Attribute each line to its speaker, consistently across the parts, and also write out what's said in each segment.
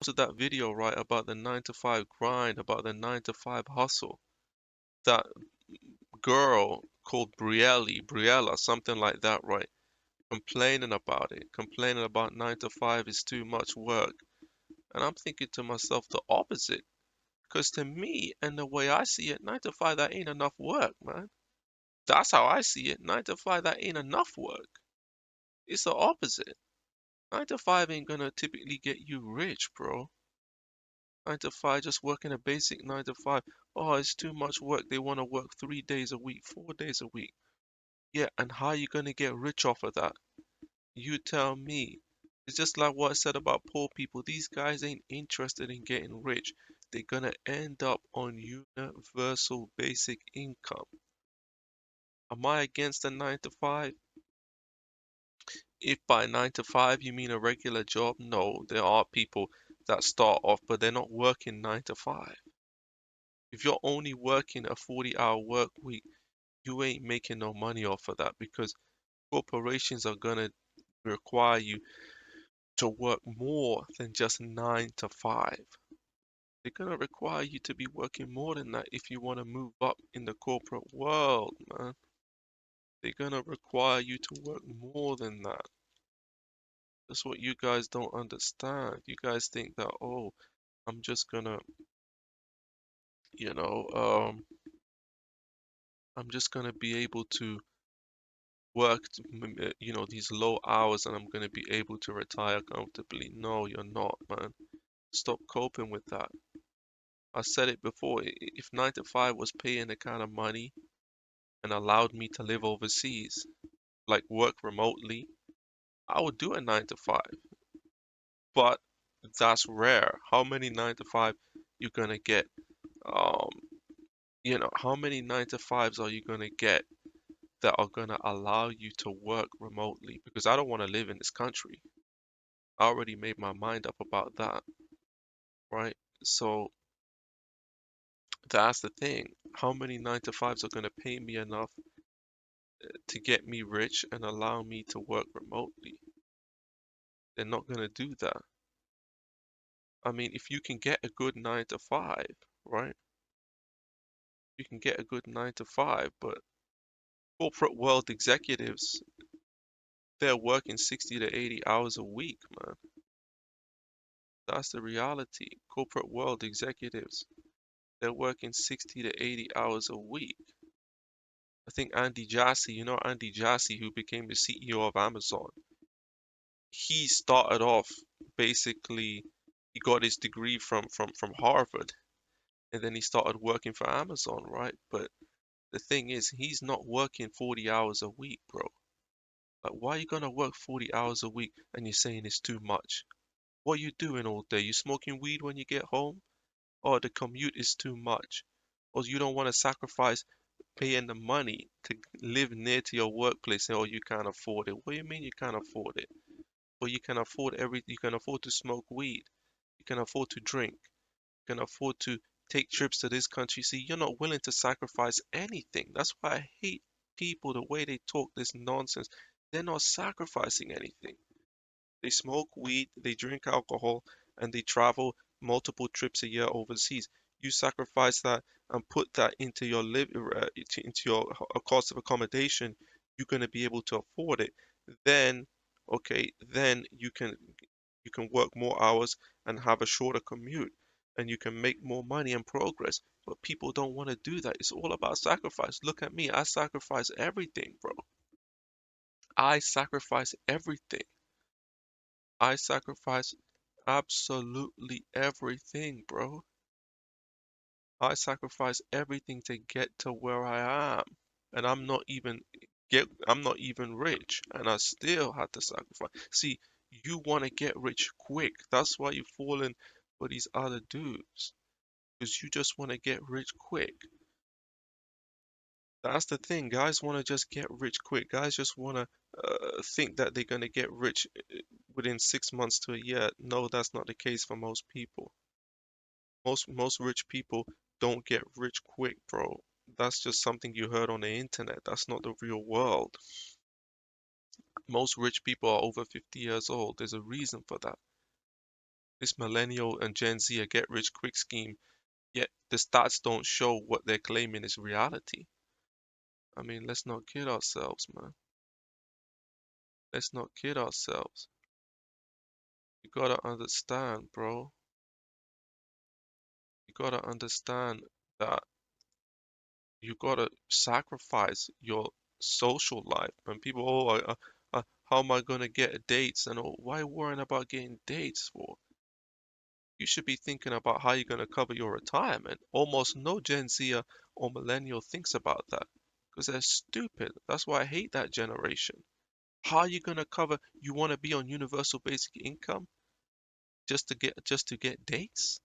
Speaker 1: posted that video, right, about the 9 to 5 grind, about the 9 to 5 hustle. That girl called Briella, something like that, right? Complaining about it, complaining about 9 to 5 is too much work. And I'm thinking to myself the opposite. Because to me, and the way I see it, 9 to 5, that ain't enough work, man. That's how I see it. 9 to 5, that ain't enough work. It's the opposite. 9 to 5 ain't gonna typically get you rich, bro. 9 to 5, just working a basic 9 to 5. Oh, it's too much work. They want to work 3 days a week, 4 days a week. Yeah, and how you gonna get rich off of that? You tell me. It's just like what I said about poor people. These guys ain't interested in getting rich. They're gonna end up on universal basic income. Am I against a 9 to 5? If by 9 to 5 you mean a regular job, no, there are people that start off, but they're not working 9 to 5. If you're only working a 40-hour work week, you ain't making no money off of that because corporations are gonna require you to work more than just 9 to 5. They're gonna require you to be working more than that if you want to move up in the corporate world, man. They're gonna require you to work more than that. That's what you guys don't understand. You guys think that, oh, I'm just gonna, you know, I'm just gonna be able to work, these low hours and I'm gonna be able to retire comfortably. No, you're not, man. Stop coping with that. I said it before, if 9 to 5 was paying the kind of money and allowed me to live overseas, like work remotely, I would do a 9 to 5. But that's rare. How many 9 to 5 you gonna get? Um, how many 9 to 5s are you gonna get that are gonna allow you to work remotely? Because I don't want to live in this country. I already made my mind up about that, right? So that's the thing. How many 9 to 5s are gonna pay me enough to get me rich and allow me to work remotely? They're not gonna do that. I mean, if you can get a good 9 to 5, right? You can get a good 9 to 5, but corporate world executives, they're working 60 to 80 hours a week, man. That's the reality. Corporate world executives, they're working 60 to 80 hours a week. I think Andy Jassy, Andy Jassy, who became the CEO of Amazon, he started off basically, he got his degree from Harvard, and then he started working for Amazon, right? But the thing is, he's not working 40 hours a week, bro. Like, why are you gonna work 40 hours a week and you're saying it's too much? What are you doing all day? You smoking weed when you get home? Or the commute is too much? Or you don't want to sacrifice paying the money to live near to your workplace, or you can't afford it? What do you mean you can't afford it? Or you can afford everything. You can afford to smoke weed. You can afford to drink. You can afford to take trips to this country. See, you're not willing to sacrifice anything. That's why I hate people, the way they talk this nonsense. They're not sacrificing anything. They smoke weed, they drink alcohol, and they travel multiple trips a year overseas. You sacrifice that and put that into your into your cost of accommodation. You're going to be able to afford it. Then, okay, then you can work more hours and have a shorter commute, and you can make more money and progress. But people don't want to do that. It's all about sacrifice. Look at me. I sacrifice everything, bro. I sacrifice everything. I sacrifice absolutely everything, bro. I sacrifice everything to get to where I am. And I'm not even rich. And I still had to sacrifice. See, you want to get rich quick. That's why you're falling for these other dudes. Because you just want to get rich quick. That's the thing. Guys want to just get rich quick. Guys just want to think that they're going to get rich within 6 months to a year. No, that's not the case for most people. Most rich people don't get rich quick, bro. That's just something you heard on the internet. That's not the real world. Most rich people are over 50 years old. There's a reason for that. This millennial and Gen Z a get rich quick scheme, yet the stats don't show what they're claiming is reality. I mean, let's not kid ourselves, man. Let's not kid ourselves. You gotta understand, bro. You gotta understand that you gotta sacrifice your social life. When people, oh, how am I gonna get dates? And oh, why worrying about getting dates for? You should be thinking about how you're gonna cover your retirement. Almost no Gen Z or millennial thinks about that because they're stupid. That's why I hate that generation. How are you gonna cover? You want to be on universal basic income just to get dates?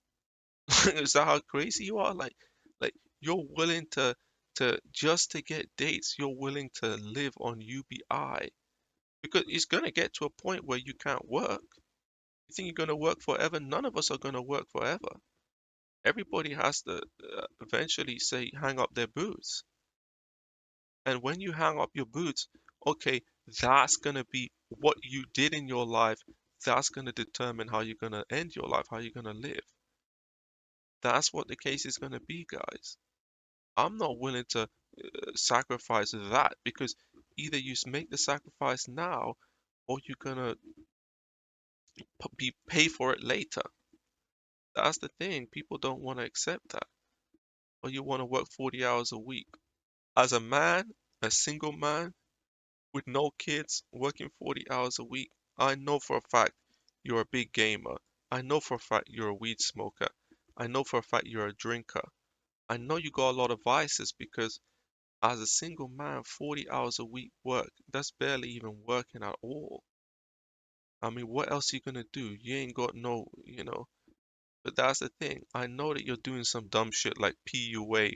Speaker 1: Is that how crazy you are? Like you're willing to just to get dates, you're willing to live on UBI because it's gonna get to a point where you can't work. You think you're gonna work forever? None of us are gonna work forever. Everybody has to eventually say hang up their boots. And when you hang up your boots, okay, that's gonna be what you did in your life. That's gonna determine how you're gonna end your life, how you're gonna live. That's what the case is gonna be, guys. I'm not willing to sacrifice that because either you make the sacrifice now or you're gonna be pay for it later. That's the thing. People don't want to accept that. Or you want to work 40 hours a week. As a man, a single man with no kids, working 40 hours a week, I know for a fact you're a big gamer. I know for a fact you're a weed smoker. I know for a fact you're a drinker. I know you got a lot of vices because as a single man, 40 hours a week work, that's barely even working at all. I mean, what else are you gonna do? You ain't got no. But that's the thing. I know that you're doing some dumb shit like PUA.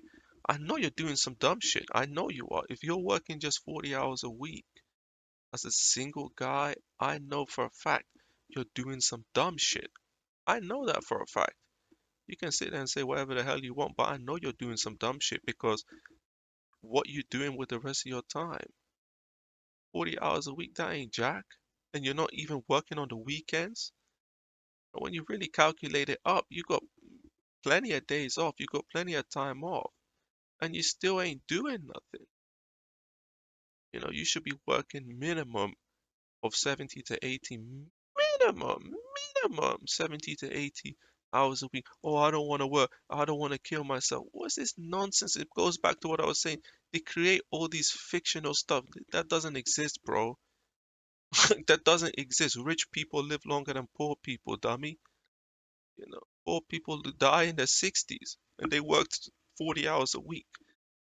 Speaker 1: I know you're doing some dumb shit. I know you are. If you're working just 40 hours a week as a single guy, I know for a fact you're doing some dumb shit. I know that for a fact. You can sit there and say whatever the hell you want, but I know you're doing some dumb shit because what you doing with the rest of your time? 40 hours a week, that ain't jack. And you're not even working on the weekends. And when you really calculate it up, you got plenty of days off, you got plenty of time off, and you still ain't doing nothing. You should be working minimum of 70 to 80, minimum 70 to 80 hours a week. Oh, I don't want to work. I don't want to kill myself. What's this nonsense? It goes back to what I was saying. They create all these fictional stuff that doesn't exist, bro. That doesn't exist. Rich people live longer than poor people, dummy. Poor people die in their 60s and they worked 40 hours a week.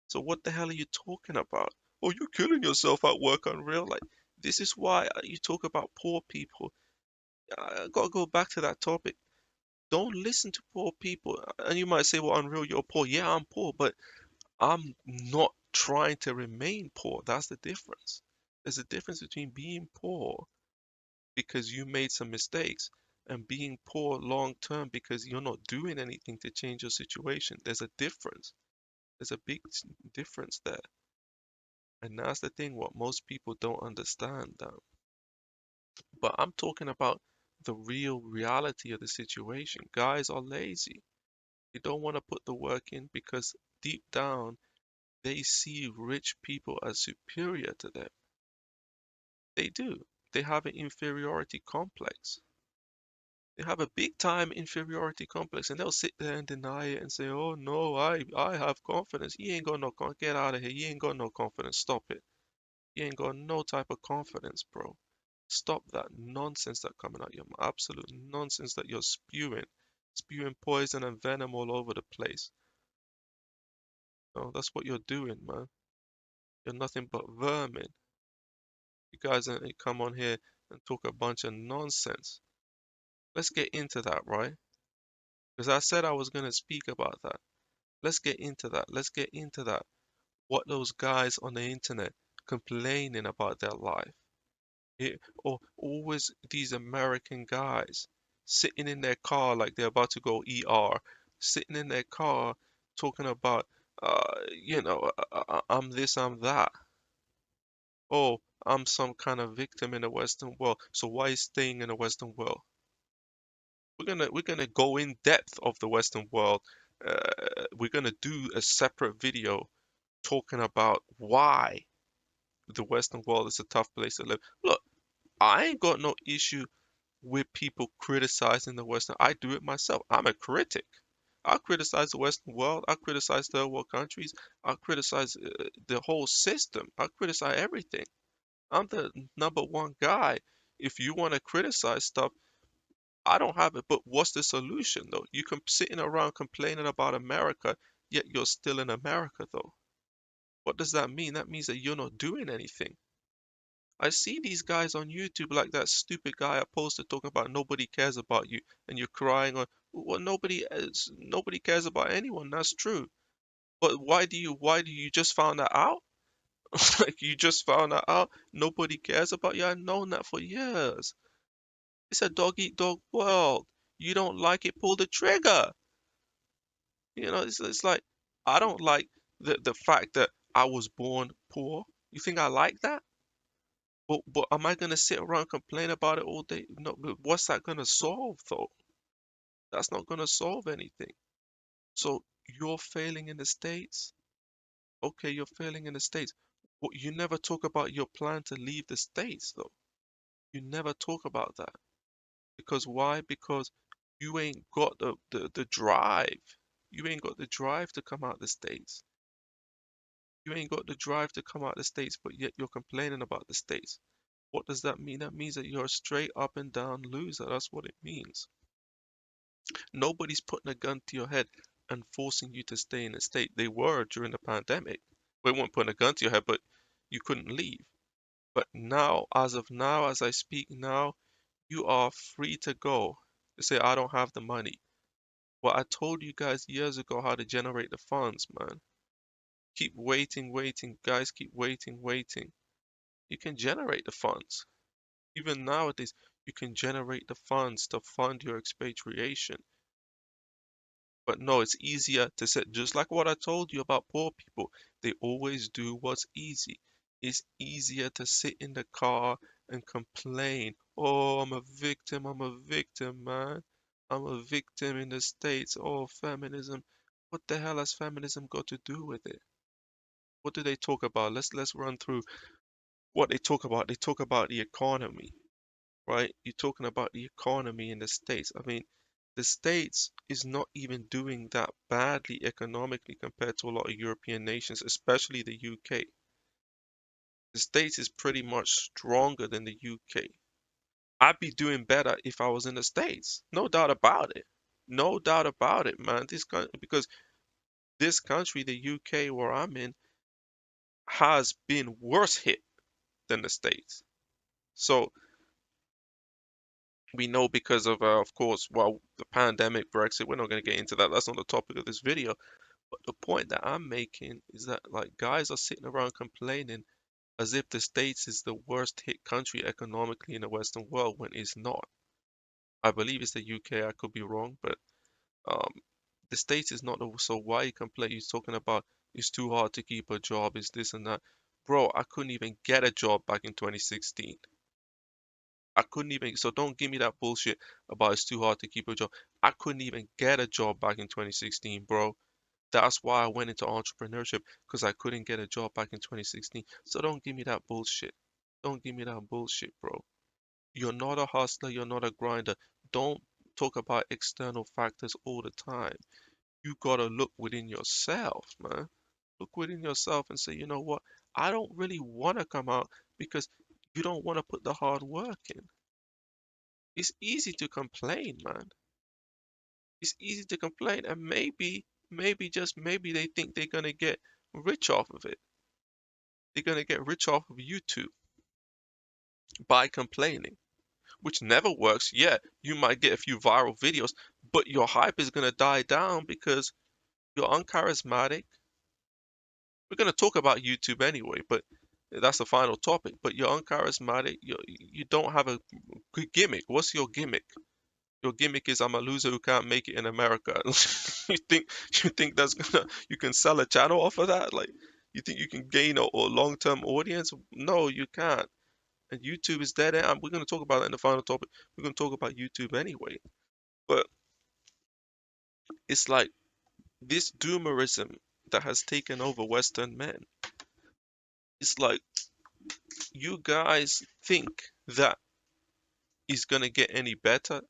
Speaker 1: So what the hell are you talking about? Oh, you're killing yourself at work, unreal. Like, this is why you talk about poor people. I gotta go back to that topic. Don't listen to poor people. And you might say, well, unreal, you're poor. Yeah, I'm poor, but I'm not trying to remain poor. That's the difference. There's a difference between being poor because you made some mistakes and being poor long term because you're not doing anything to change your situation. There's a difference. There's a big difference there. And that's the thing what most people don't understand. But I'm talking about the real reality of the situation. Guys are lazy. They don't want to put the work in because deep down they see rich people as superior to them. They do. They have an inferiority complex. They have a big time inferiority complex and they'll sit there and deny it and say, oh no, I have confidence. You ain't got no get out of here. You ain't got no confidence. Stop it. You ain't got no type of confidence, bro. Stop that nonsense that coming out your mouth. Absolute nonsense that you're spewing poison and venom all over the place. No, that's what you're doing, man. You're nothing but vermin. You guys come on here and talk a bunch of nonsense. Let's get into that, right? Because I said I was going to speak about that. Let's get into that. Let's get into that. What those guys on the internet complaining about their life. Or always these American guys sitting in their car like they're about to go ER, sitting in their car talking about, I'm this, I'm that. Oh, I'm some kind of victim in the Western world. So why is staying in the Western world? We're gonna go in depth of the Western world. We're gonna do a separate video talking about why the Western world is a tough place to live. Look, I ain't got no issue with people criticizing the Western. I do it myself. I'm a critic. I criticize the Western world. I criticize third world countries. I criticize the whole system. I criticize everything. I'm the number one guy. If you want to criticize stuff, I don't have it. But what's the solution though? You can sitting around complaining about America, yet you're still in America though. What does that mean? That means that you're not doing anything. I see these guys on YouTube like that stupid guy I posted talking about nobody cares about you and you're crying on well nobody cares about anyone, that's true. But why do you just found that out? Like you just found that out? Nobody cares about you. I've known that for years. It's a dog eat dog world. You don't like it, pull the trigger. It's like I don't like the fact that I was born poor. You think I like that? But am I gonna sit around and complain about it all day? No, but what's that gonna solve though? That's not gonna solve anything. So you're failing in the States? Okay, you're failing in the States. But you never talk about your plan to leave the States though. You never talk about that. Because why? Because you ain't got the drive. You ain't got the drive to come out the States. You ain't got the drive to come out the States, but yet you're complaining about the States. What does that mean? That means that you're a straight up and down loser. That's what it means. Nobody's putting a gun to your head and forcing you to stay in a state. They were during the pandemic. They weren't putting a gun to your head, but you couldn't leave. But now, as of now, as I speak now, you are free to go. You say, I don't have the money. Well, I told you guys years ago how to generate the funds, man. Keep waiting, waiting. Guys, keep waiting, waiting. You can generate the funds. Even nowadays, you can generate the funds to fund your expatriation. But no, it's easier to say, just like what I told you about poor people, they always do what's easy. It's easier to sit in the car and complain, oh, I'm a victim, man. I'm a victim in the States. Oh, feminism. What the hell has feminism got to do with it? What do they talk about? Let's run through what they talk about. They talk about the economy, right? You're talking about the economy in the States. I mean, the States is not even doing that badly economically compared to a lot of European nations, especially the UK. The States is pretty much stronger than the UK. I'd be doing better if I was in the States. No doubt about it. No doubt about it, man. Because this country, the UK where I'm in, has been worse hit than the States. So we know because of course, well, the pandemic, Brexit, we're not going to get into that. That's not the topic of this video. But the point that I'm making is that like guys are sitting around complaining as if the States is the worst hit country economically in the Western world when it's not. I believe it's the UK, I could be wrong, but um, the States is not so why you complain? You're talking about it's too hard to keep a job, it's this and that. Bro, I couldn't even get a job back in 2016. I couldn't even, so don't give me that bullshit about it's too hard to keep a job. I couldn't even get a job back in 2016, bro. That's why I went into entrepreneurship because I couldn't get a job back in 2016. So don't give me that bullshit. Don't give me that bullshit, bro. You're not a hustler, you're not a grinder. Don't talk about external factors all the time. You gotta look within yourself, man. Look within yourself and say, you know what? I don't really want to come out because you don't want to put the hard work in. It's easy to complain, man. It's easy to complain, and maybe just maybe they think they're gonna get rich off of it. They're gonna get rich off of YouTube by complaining, which never works. Yeah, you might get a few viral videos, but your hype is gonna die down because you're uncharismatic. We're gonna talk about YouTube anyway, but that's the final topic. But you're uncharismatic. You don't have a good gimmick. What's your gimmick? Your gimmick is I'm a loser who can't make it in America. You think that's gonna you can sell a channel off of that? Like you think you can gain a long-term audience? No, you can't. And YouTube is dead end. We're gonna talk about that in the final topic. We're gonna talk about YouTube anyway. But it's like this doomerism that has taken over Western men. It's like you guys think that is gonna get any better.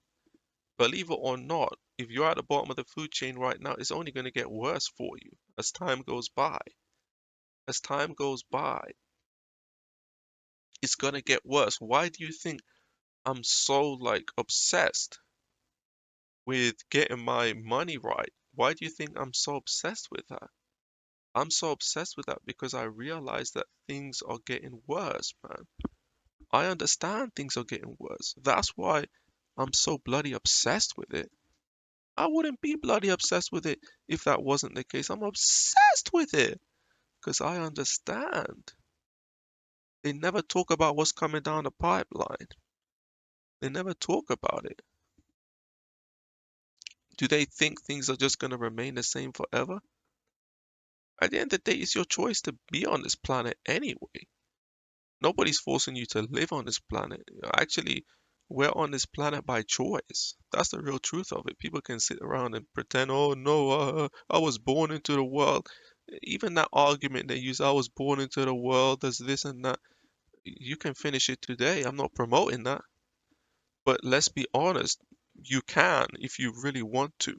Speaker 1: Believe it or not, if you're at the bottom of the food chain right now, it's only gonna get worse for you as time goes by. As time goes by, it's gonna get worse. Why do you think I'm so like obsessed with getting my money right? Why do you think I'm so obsessed with that? I'm so obsessed with that because I realize that things are getting worse, man. I understand things are getting worse. That's why I'm so bloody obsessed with it. I wouldn't be bloody obsessed with it if that wasn't the case. I'm obsessed with it because I understand. They never talk about what's coming down the pipeline. They never talk about it. Do they think things are just going to remain the same forever? At the end of the day, it's your choice to be on this planet anyway. Nobody's forcing you to live on this planet. Actually, we're on this planet by choice. That's the real truth of it. People can sit around and pretend, oh no, I was born into the world. Even that argument they use, I was born into the world, there's this and that. You can finish it today. I'm not promoting that. But let's be honest, you can if you really want to.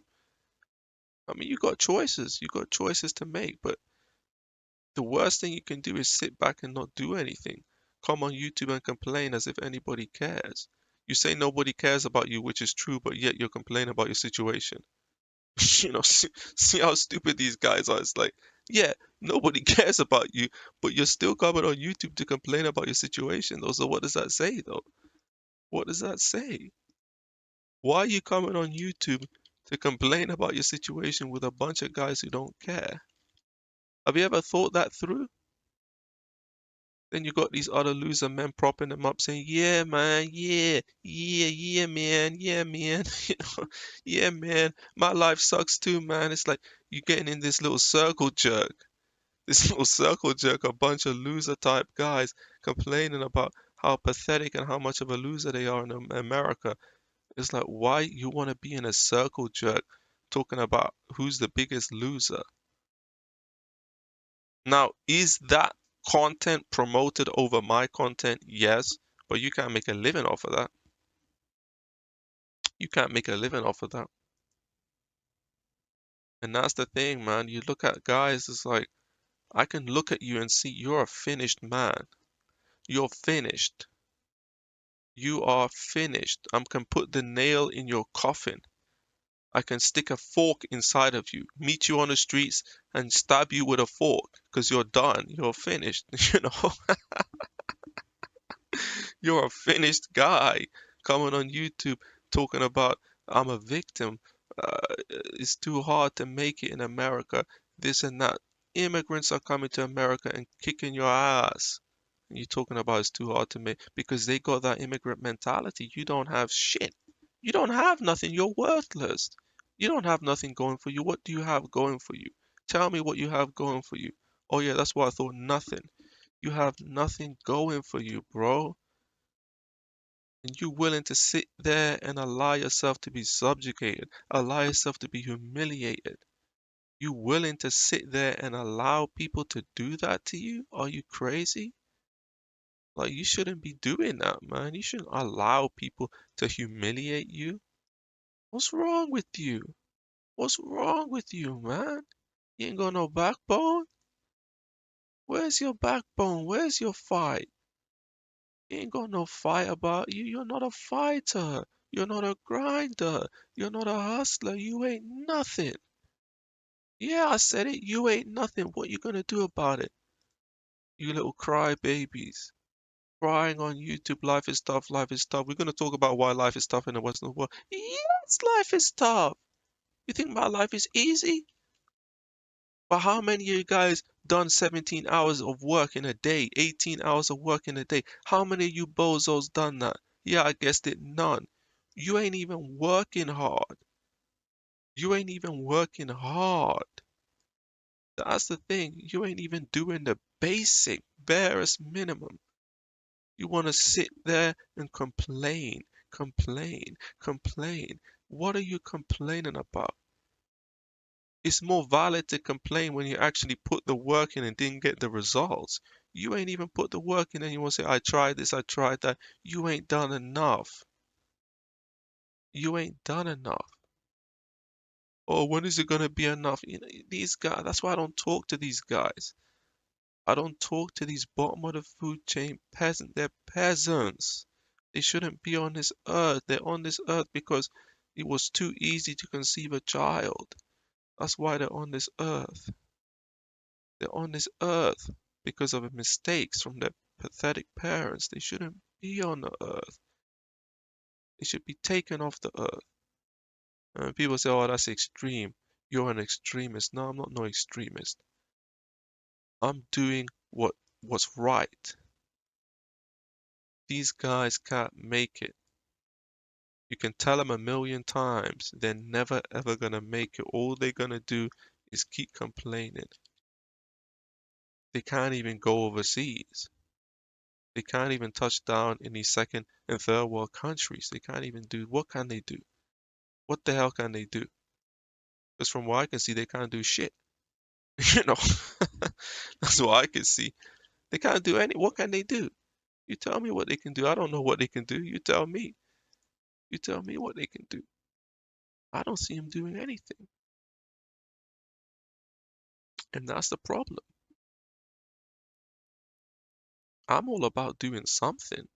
Speaker 1: I mean, you got choices. You got choices to make, but the worst thing you can do is sit back and not do anything. Come on YouTube and complain as if anybody cares. You say nobody cares about you, which is true, but yet you're complaining about your situation. See how stupid these guys are. It's like, yeah, nobody cares about you, but you're still coming on YouTube to complain about your situation, though. So what does that say, though? What does that say? Why are you coming on YouTube to complain about your situation with a bunch of guys who don't care? Have you ever thought that through? Then you got these other loser men propping them up saying, yeah, man, yeah, man, yeah, man, yeah, man, my life sucks too, man. It's like you're getting in this little circle jerk, a bunch of loser type guys complaining about how pathetic and how much of a loser they are in America. It's like, why you want to be in a circle jerk talking about who's the biggest loser? Now, is that content promoted over my content? Yes, but you can't make a living off of that. You can't make a living off of that. And that's the thing, man. You look at guys, it's like, I can look at you and see you're a finished man. You're finished. You are finished. I can put the nail in your coffin. I can stick a fork inside of you, meet you on the streets and stab you with a fork because you're done. You're finished. You know, you're a finished guy coming on YouTube talking about I'm a victim. It's too hard to make it in America. This and that. Immigrants are coming to America and kicking your ass. And you're talking about it's too hard to make because they got that immigrant mentality. You don't have shit. You don't have nothing. You're worthless. You don't have nothing going for you. What do you have going for you? Tell me what you have going for you. Oh yeah, that's what I thought. Nothing. You have nothing going for you, bro. And you willing to sit there and allow yourself to be subjugated, allow yourself to be humiliated. You willing to sit there and allow people to do that to you? Are you crazy? Like, you shouldn't be doing that, man. You shouldn't allow people to humiliate you. What's wrong with you? What's wrong with you, man? You ain't got no backbone? Where's your backbone? Where's your fight? You ain't got no fight about you. You're not a fighter. You're not a grinder. You're not a hustler. You ain't nothing. Yeah, I said it. You ain't nothing. What you gonna do about it? You little crybabies. Crying on YouTube, life is tough, life is tough. We're gonna talk about why life is tough in the Western world. Yes, life is tough. You think my life is easy? But how many of you guys done 17 hours of work in a day, 18 hours of work in a day? How many of you bozos done that? Yeah, I guessed it, none. You ain't even working hard. You ain't even working hard. That's the thing. You ain't even doing the basic, barest minimum. You want to sit there and complain, complain, complain. What are you complaining about? It's more valid to complain when you actually put the work in and didn't get the results. You ain't even put the work in and you want to say, I tried this, I tried that. You ain't done enough. You ain't done enough. Oh, when is it gonna be enough? You know, these guys, that's why I don't talk to these guys. I don't talk to these bottom of the food chain peasants. They're peasants. They shouldn't be on this earth. They're on this earth because it was too easy to conceive a child. That's why they're on this earth. They're on this earth because of mistakes from their pathetic parents. They shouldn't be on the earth. They should be taken off the earth. And people say, oh, that's extreme. You're an extremist. No, I'm not no extremist. I'm doing what's right. These guys can't make it. You can tell them a million times, they're never ever gonna make it. All they're gonna do is keep complaining. They can't even go overseas. They can't even touch down in these second and third world countries. They can't even do, what can they do? What the hell can they do? Because from what I can see, they can't do shit. You know, that's what I can see. They can't do what can they do? You tell me what they can do. I don't know what they can do. You tell me. You tell me what they can do. I don't see them doing anything. And that's the problem. I'm all about doing something.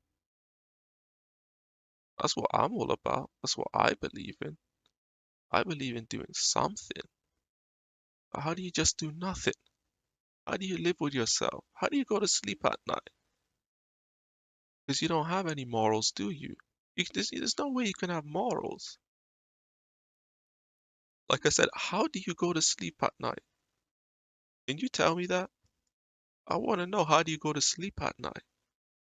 Speaker 1: That's what I'm all about. That's what I believe in. I believe in doing something. But how do you just do nothing? How do you live with yourself? How do you go to sleep at night? Because you don't have any morals, do you? There's no way you can have morals. Like I said, how do you go to sleep at night? Can you tell me that? I want to know, how do you go to sleep at night?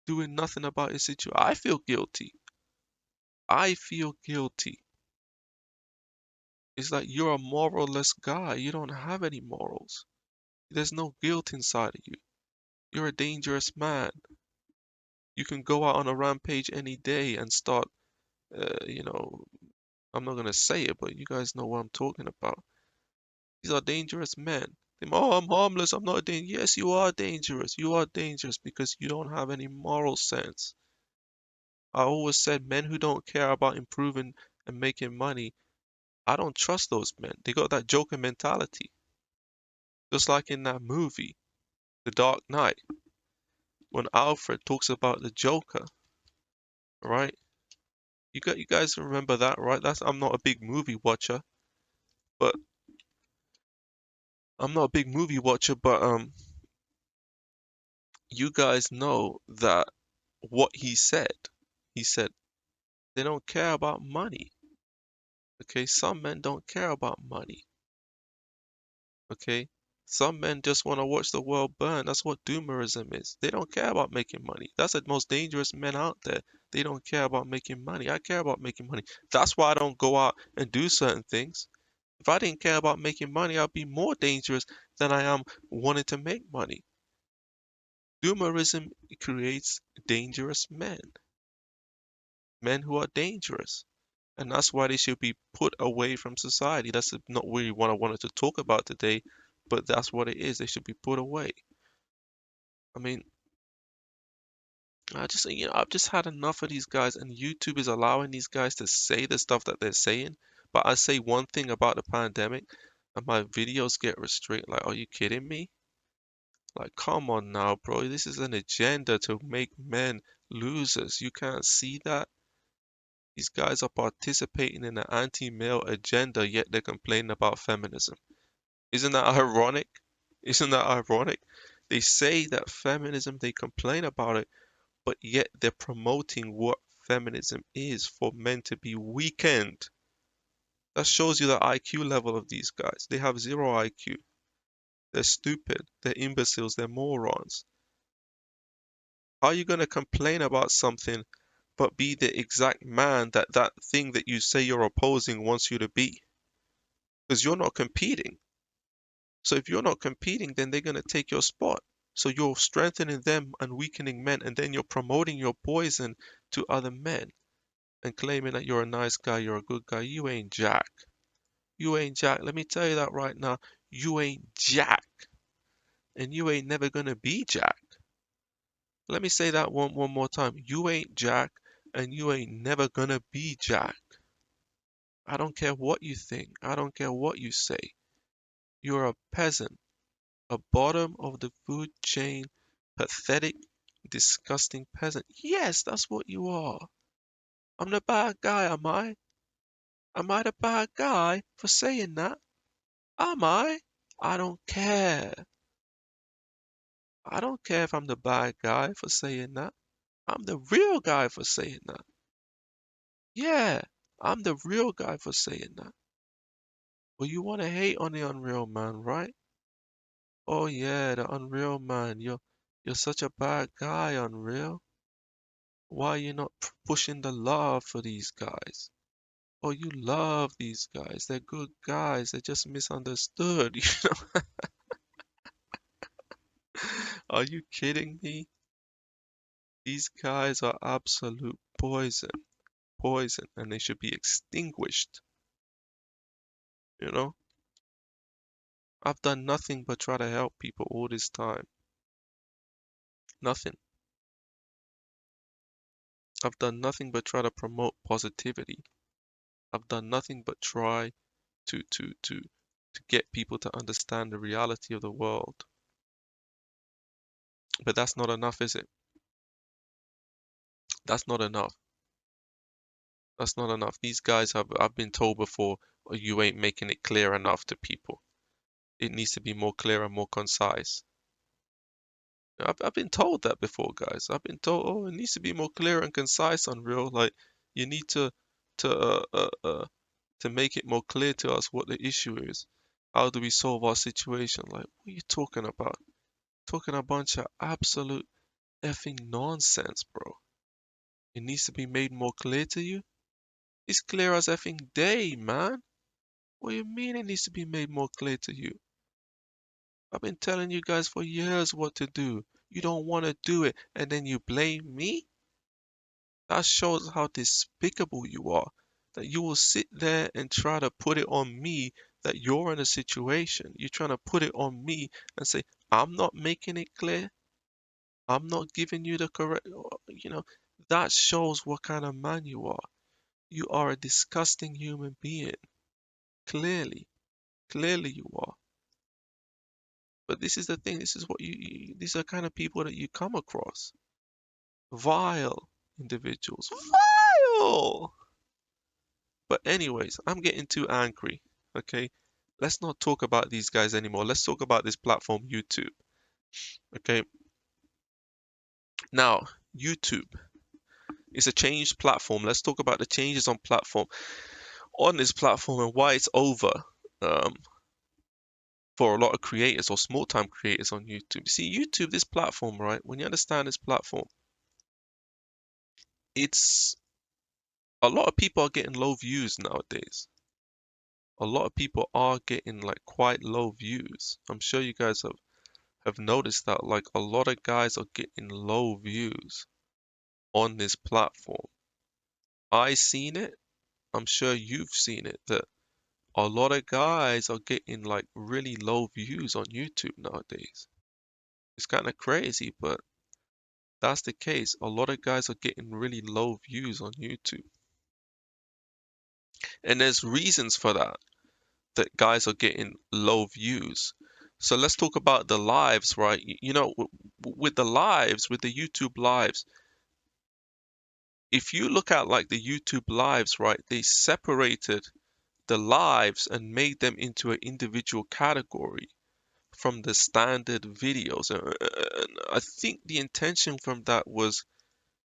Speaker 1: Doing nothing about your situation. I feel guilty. I feel guilty. It's like you're a moralless guy. You don't have any morals. There's no guilt inside of you. You're a dangerous man. You can go out on a rampage any day and start, you know, I'm not gonna say it, but you guys know what I'm talking about. These are dangerous men. Oh, I'm harmless. I'm not dangerous. Yes, you are dangerous. You are dangerous because you don't have any moral sense. I always said men who don't care about improving and making money, I don't trust those men. They got that Joker mentality. Just like in that movie, The Dark Knight, when Alfred talks about the Joker, right? You guys remember that, right? That's I'm not a big movie watcher, but you guys know that what he said. He said they don't care about money. Okay, some men don't care about money. Okay, some men just want to watch the world burn. That's what doomerism is. They don't care about making money. That's the most dangerous men out there. They don't care about making money. I care about making money. That's why I don't go out and do certain things. If I didn't care about making money, I'd be more dangerous than I am wanting to make money. Doomerism creates dangerous men, men who are dangerous. And that's why they should be put away from society. That's not really what I wanted to talk about today, but that's what it is. They should be put away. I mean, I've just had enough of these guys, and YouTube is allowing these guys to say the stuff that they're saying. But I say one thing about the pandemic, and my videos get restricted. Like, are you kidding me? Like, come on now, bro. This is an agenda to make men losers. You can't see that? These guys are participating in an anti-male agenda, yet they're complaining about feminism. Isn't that ironic? Isn't that ironic? They say that feminism, they complain about it, but yet they're promoting what feminism is for men to be weakened. That shows you the IQ level of these guys. They have zero IQ. They're stupid. They're imbeciles. They're morons. How are you going to complain about something but be the exact man that that thing that you say you're opposing wants you to be? Because you're not competing. So if you're not competing, then they're going to take your spot. So you're strengthening them and weakening men, and then you're promoting your poison to other men. and claiming that you're a nice guy, you're a good guy. You ain't jack. You ain't jack. Let me tell you that right now. You ain't jack. And you ain't never gonna be jack. Let me say that one more time. You ain't jack and you ain't never gonna be jack. I don't care what you think. I don't care what you say. You're a peasant, a bottom of the food chain, pathetic, disgusting peasant. Yes, that's what you are. I'm the bad guy, am I? Am I the bad guy for saying that? Am I? I don't care. I don't care if I'm the bad guy for saying that. I'm the real guy for saying that. Yeah, I'm the real guy for saying that. Well, you want to hate on the unreal man, right? Oh yeah, the unreal man. You're such a bad guy, unreal. Why are you not pushing the love for these guys? Oh, you love these guys. They're good guys. They're just misunderstood. Are you kidding me? These guys are absolute poison, poison, and they should be extinguished. You know, I've done nothing but try to help people all this time. Nothing. I've done nothing but try to promote positivity. I've done nothing but try to get people to understand the reality of the world. But that's not enough, is it? That's not enough. That's not enough. These guys have I've been told before, "Oh, you ain't making it clear enough to people. It needs to be more clear and more concise." I've been told that before, guys. I've been told, oh, it needs to be more clear and concise on real. Like you need to to make it more clear to us what the issue is. How do we solve our situation? Like, what are you talking about? Talking a bunch of absolute effing nonsense, bro. It needs to be made more clear to you? It's clear as effing day, man. What do you mean it needs to be made more clear to you? I've been telling you guys for years what to do. You don't want to do it, and then you blame me? That shows how despicable you are. That you will sit there and try to put it on me that you're in a situation. You're trying to put it on me and say, I'm not making it clear. I'm not giving you the correct, that shows what kind of man you are. You are a disgusting human being. Clearly, clearly you are. But this is the thing. This is what these are kind of people that you come across. Vile individuals. Vile! But anyways, I'm getting too angry. Okay? Let's not talk about these guys anymore. Let's talk about this platform, YouTube. Okay? Now, YouTube is a changed platform. Let's talk about the changes on this platform and why it's over um, for a lot of creators or small time creators on YouTube. See, YouTube, this platform, right? When you understand this platform, it's a lot of people are getting low views nowadays. A lot of people are getting like quite low views. I'm sure you guys have noticed that like a lot of guys are getting low views on this platform. I seen it. I'm sure you've seen it that a lot of guys are getting like really low views on YouTube nowadays. It's kind of crazy, but that's the case. A lot of guys are getting really low views on YouTube. And there's reasons for that guys are getting low views. So let's talk about the lives, right? With the lives, with the YouTube lives, if you look at like the YouTube lives, right, they separated the lives and made them into an individual category from the standard videos. And I think the intention from that was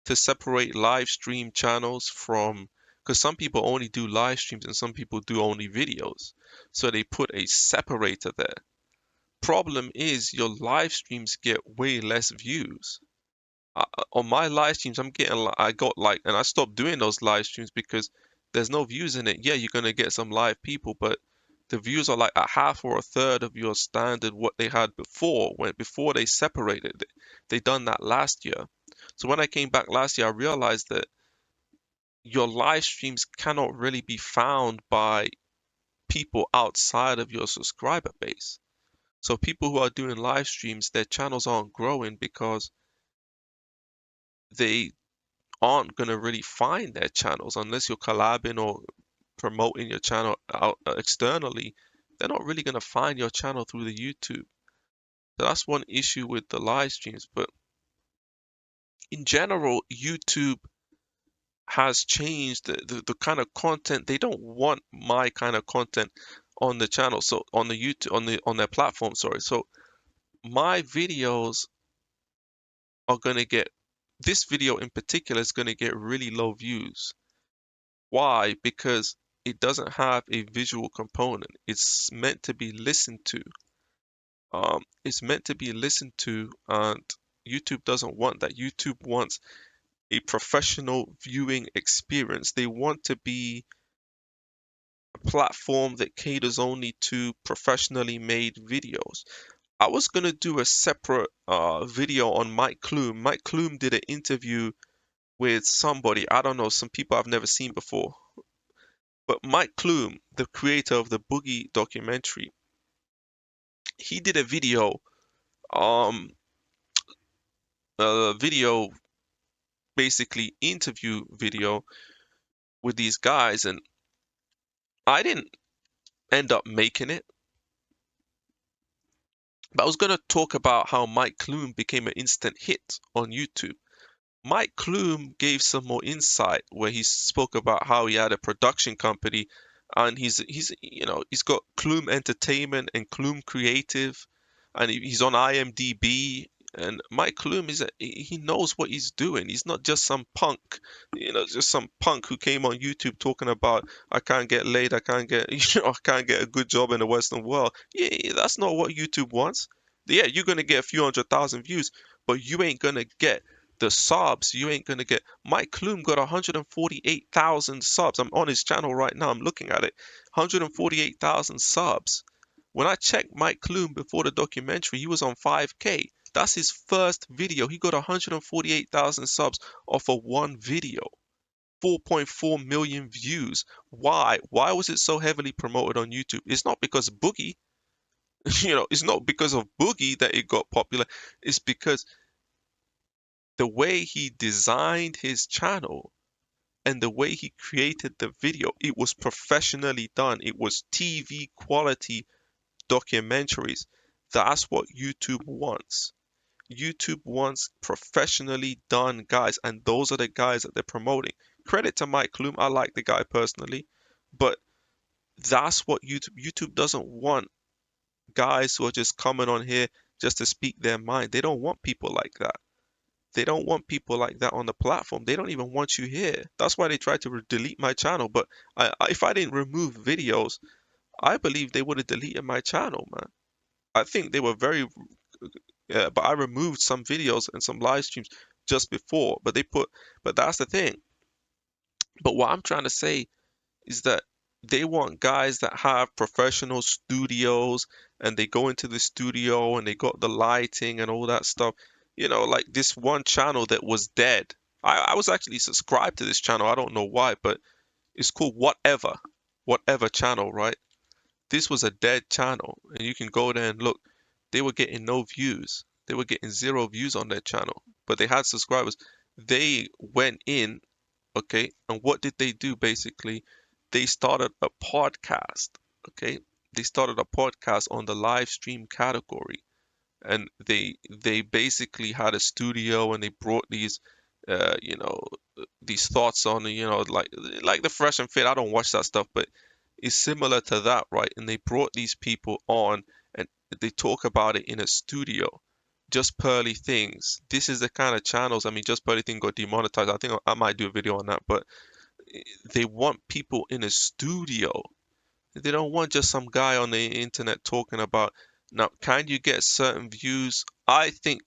Speaker 1: to separate live stream channels from, because some people only do live streams and some people do only videos. So they put a separator there. Problem is your live streams get way less views. On my live streams, I got like, and I stopped doing those live streams because there's no views in it. Yeah, you're gonna get some live people, but the views are like a half or a third of your standard what they had before, when before they separated. They done that last year. So when I came back last year, I realized that your live streams cannot really be found by people outside of your subscriber base. So people who are doing live streams, their channels aren't growing because they aren't going to really find their channels unless you're collabing or promoting your channel out externally. They're not really going to find your channel through the YouTube. So that's one issue with the live streams. But in general, YouTube has changed the kind of content. They don't want my kind of content on the channel. So on the YouTube on their platform, sorry. So my videos are gonna get this video in particular is gonna get really low views. Why? Because it doesn't have a visual component. It's meant to be listened to. It's meant to be listened to, and YouTube doesn't want that. YouTube wants a professional viewing experience. They want to be a platform that caters only to professionally made videos. I was gonna do a separate video on Mike Kloom. Mike Kloom did an interview with somebody, I don't know, some people I've never seen before. But Mike Kloom, the creator of the Boogie documentary, he did um, a video, basically interview video with these guys, and I didn't end up making it. But I was gonna talk about how Mike Kloom became an instant hit on YouTube. Mike Kloom gave some more insight where he spoke about how he had a production company and he's got Kloom Entertainment and Kloom Creative and he's on IMDb, and Mike Kloom he knows what he's doing. He's not just some punk, just some punk who came on YouTube talking about I can't get laid, I can't get I can't get a good job in the Western world. Yeah, that's not what YouTube wants. Yeah, you're gonna get a few 100,000 views, but you ain't gonna get the subs. You ain't gonna get. Mike Kloom got 148,000 subs. I'm on his channel right now. I'm looking at it. 148,000 subs. When I checked Mike Kloom before the documentary, he was on 5K. That's his first video. He got 148,000 subs off of one video. 4.4 million views. Why? Why was it so heavily promoted on YouTube? It's not because Boogie, it's not because of Boogie that it got popular. It's because the way he designed his channel and the way he created the video, it was professionally done. It was TV quality documentaries. That's what YouTube wants. YouTube wants professionally done guys, and those are the guys that they're promoting. Credit to Mike Kloom. I like the guy personally, but that's what YouTube doesn't want guys who are just coming on here just to speak their mind. They don't want people like that. They don't want people like that on the platform. They don't even want you here. That's why they tried to delete my channel. But if I didn't remove videos, I believe they would have deleted my channel, man. I think they were very, but I removed some videos and some live streams just before. But that's the thing. But what I'm trying to say is that they want guys that have professional studios and they go into the studio and they got the lighting and all that stuff. Like this one channel that was dead. I was actually subscribed to this channel. I don't know why, but it's called Whatever channel, right? This was a dead channel, and you can go there and look. They were getting no views. They were getting zero views on their channel, but they had subscribers. They went in, okay, and what did they do basically? They started a podcast, okay? They started a podcast on the live stream category, and they basically had a studio and they brought these uh you know these thoughts on, like the Fresh and Fit. I don't watch that stuff, but it's similar to that, right? And they brought these people on and they talk about it in a studio. Just Pearly Things, this is the kind of channels. I mean, Just Pearly Thing got demonetized. I think I might do a video on that, but they want people in a studio. They don't want just some guy on the internet talking about. Now, can you get certain views? I think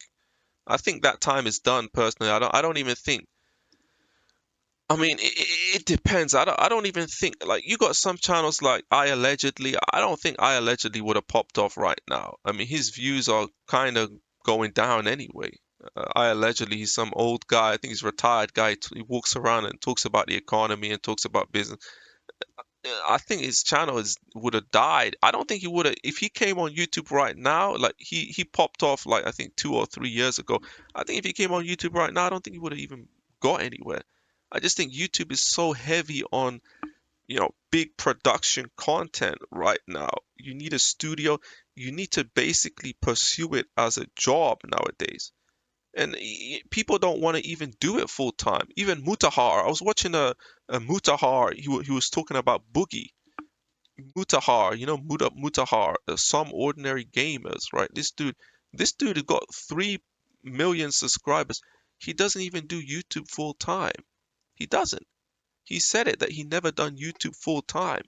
Speaker 1: that time is done personally. I don't even think. I mean, it depends. I don't even think, like, you got some channels like I Allegedly. I don't think I Allegedly would have popped off right now. I mean, his views are kind of going down anyway. I allegedly he's some old guy. I think he's a retired guy. He walks around and talks about the economy and talks about business. I think his channel is would have died. I don't think he would have if he came on YouTube right now. Like he popped off like I think 2 or 3 years ago. I think if he came on YouTube right now, I don't think he would have even got anywhere. I just think YouTube is so heavy on big production content right now. You need a studio. You need to basically pursue it as a job nowadays. And people don't want to even do it full time. Even Mutahar, I was watching a Mutahar. He was talking about Boogie. Mutahar, Mutahar, some ordinary gamers, right? This dude has got 3 million subscribers. He doesn't even do YouTube full time. He doesn't. He said it that he never done YouTube full time,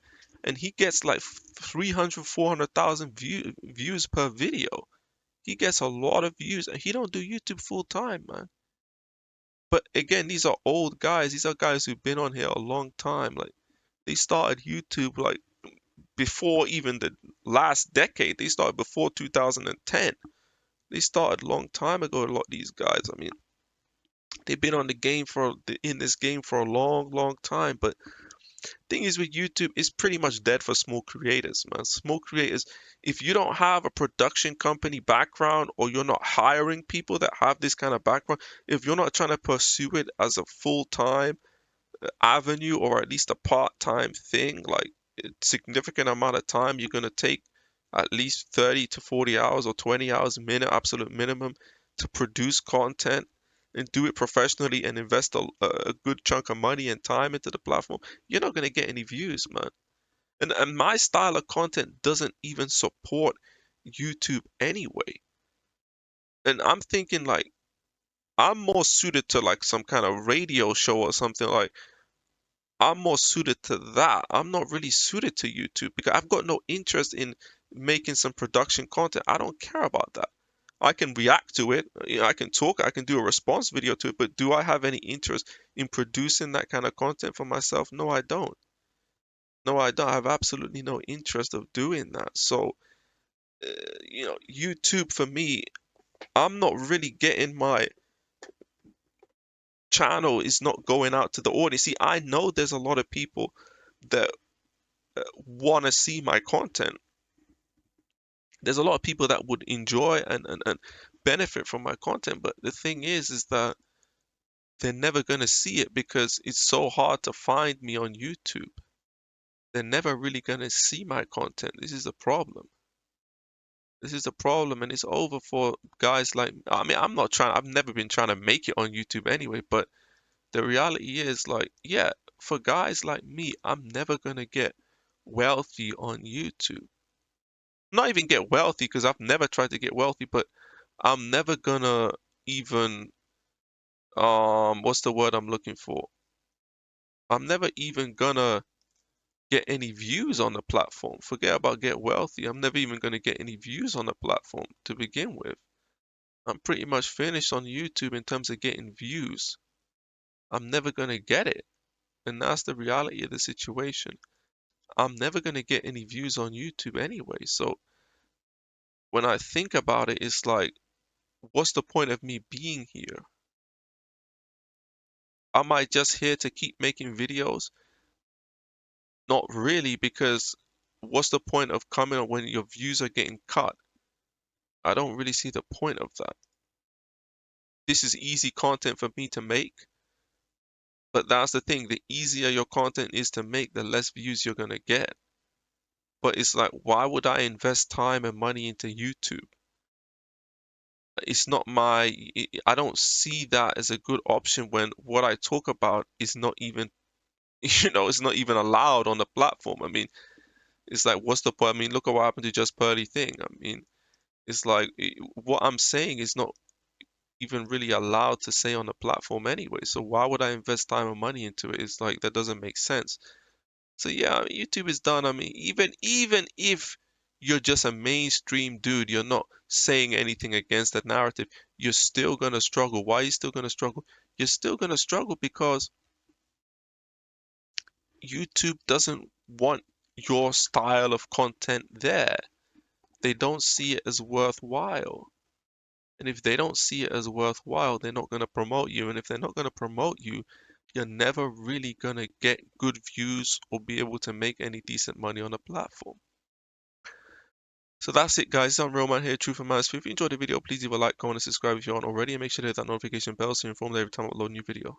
Speaker 1: and he gets like 300, 400,000 views per video. He gets a lot of views, and he don't do YouTube full time, man. But again, these are old guys. These are guys who've been on here a long time. Like they started YouTube like before even the last decade. They started before 2010. They started a long time ago. A lot of these guys. I mean, they've been on the game for in this game for a long, long time. But thing is with YouTube, it's pretty much dead for small creators, man. Small creators, if you don't have a production company background or you're not hiring people that have this kind of background, if you're not trying to pursue it as a full-time avenue or at least a part-time thing, like a significant amount of time, you're going to take at least 30 to 40 hours or 20 hours absolute minimum to produce content and do it professionally and invest a good chunk of money and time into the platform, you're not going to get any views, man. And my style of content doesn't even support YouTube anyway. And I'm thinking like I'm more suited to like some kind of radio show or something like I'm more suited to that. I'm not really suited to YouTube because I've got no interest in making some production content. I don't care about that. I can react to it. I can talk. I can do a response video to it. But do I have any interest in producing that kind of content for myself? No, I don't. No, I don't. I have absolutely no interest of doing that. So, YouTube for me, I'm not really getting my channel is not going out to the audience. See, I know there's a lot of people that want to see my content. There's a lot of people that would enjoy and benefit from my content, but the thing is that they're never going to see it because it's so hard to find me on YouTube. They're never really going to see my content. This is a problem. This is a problem, and it's over for guys like, I mean, I've never been trying to make it on YouTube anyway, but the reality is like, yeah, for guys like me, I'm never going to get wealthy on YouTube. Not even get wealthy because I've never tried to get wealthy, but I'm never gonna even what's the word I'm looking for? I'm never even gonna get any views on the platform. Forget about get wealthy. I'm never even gonna get any views on the platform to begin with. I'm pretty much finished on YouTube in terms of getting views. I'm never gonna get it. And that's the reality of the situation. I'm never gonna get any views on YouTube anyway. So when I think about it, it's like, what's the point of me being here? Am I just here to keep making videos? Not really, because what's the point of coming on when your views are getting cut? I don't really see the point of that. This is easy content for me to make, but that's the thing. The easier your content is to make, the less views you're gonna get. But it's like, why would I invest time and money into YouTube? It's not I don't see that as a good option when what I talk about is not even, it's not even allowed on the platform. I mean, it's like, what's the point? I mean, look at what happened to Just Pearly Thing. I mean, it's like what I'm saying is not even really allowed to say on the platform anyway. So why would I invest time and money into it? It's like that doesn't make sense. So yeah, I mean, YouTube is done. I mean, even if you're just a mainstream dude, you're not saying anything against that narrative, you're still gonna struggle. Why are you still gonna struggle? You're still gonna struggle because YouTube doesn't want your style of content there. They don't see it as worthwhile. And if they don't see it as worthwhile, they're not going to promote you. And if they're not going to promote you, you're never really going to get good views or be able to make any decent money on a platform. So that's it, guys. I'm Real Man here, Truth and Man's. If you enjoyed the video, please leave a like, comment, and subscribe if you aren't already. And make sure to hit that notification bell so you're informed every time I upload a new video.